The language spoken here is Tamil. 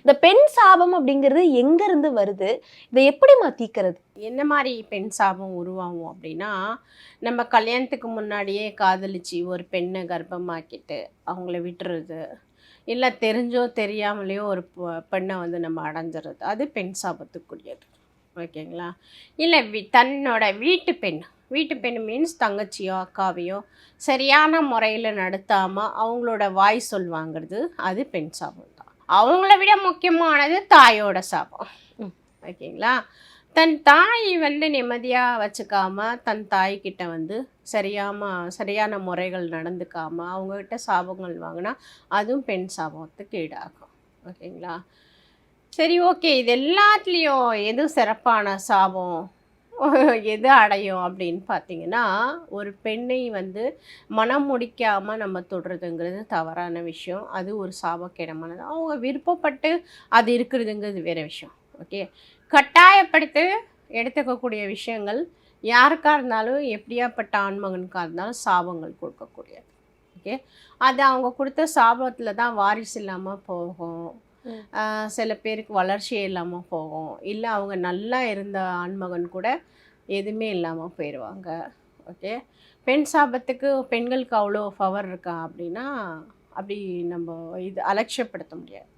இந்த பெண் சாபம் அப்படிங்கிறது எங்க இருந்து வருது? இதை எப்படிம்மா தீர்க்கிறது? என்ன மாதிரி பெண் சாபம் உருவாகும் அப்படின்னா, நம்ம கல்யாணத்துக்கு முன்னாடியே காதலிச்சு ஒரு பெண்ணை கர்ப்பமாக்கிட்டு அவங்கள விட்டுறது, இல்லை தெரிஞ்சோ தெரியாமலேயோ ஒரு பெண்ணை வந்து நம்ம அடைஞ்சிறது, அது பெண் சாபத்துக்குரியது. ஓகேங்களா? இல்லை தன்னோட வீட்டு பெண் மீன்ஸ் தங்கச்சியோ அக்காவையோ சரியான முறையில் நடத்தாமல் அவங்களோட வாய் வாங்குறது, அது பெண் சாபம் தான். அவங்கள விட முக்கியமானது தாயோட சாபம். ஓகேங்களா? தன் தாய் வந்து நிம்மதியாக வச்சுக்காம, தன் தாய்கிட்ட வந்து சரியான முறைகள் நடந்துக்காம அவங்கக்கிட்ட சாபங்கள் வாங்கினா அதுவும் பெண் சாபத்துக்கு ஈடாகும். ஓகேங்களா? சரி, ஓகே. இது எல்லாத்துலேயும் எது சிறப்பான சாபம், எது அடையும் அப்படின்னு பார்த்தீங்கன்னா, ஒரு பெண்ணை வந்து மனம் முடிக்காமல் நம்ம தொடுறதுங்கிறது தவறான விஷயம். அது ஒரு சாபக்கிடமானது. அவங்க விருப்பப்பட்டு அது இருக்கிறதுங்கிறது வேறு விஷயம். ஓகே. கட்டாயப்படுத்தி எடுத்துக்கக்கூடிய விஷயங்கள் யாருக்காக இருந்தாலும், எப்படியாப்பட்ட ஆண்மகனுக்காக இருந்தாலும் சாபங்கள் கொடுக்கக்கூடியது. ஓகே. அது அவங்க கொடுத்த சாபத்தில் தான் வாரிசு இல்லாமல் போகும். சில பேருக்கு வளர்ச்சியே இல்லாமல் போகும். இல்லை அவங்க நல்லா இருந்த ஆண்மகன் கூட எதுவுமே இல்லாமல் போயிடுவாங்க. ஓகே. பெண் சாபத்துக்கு பெண்களுக்கு அவ்வளோ பவர் இருக்கா அப்படின்னா, அப்படி நம்ம இது அலட்சியப்படுத்த முடியாது.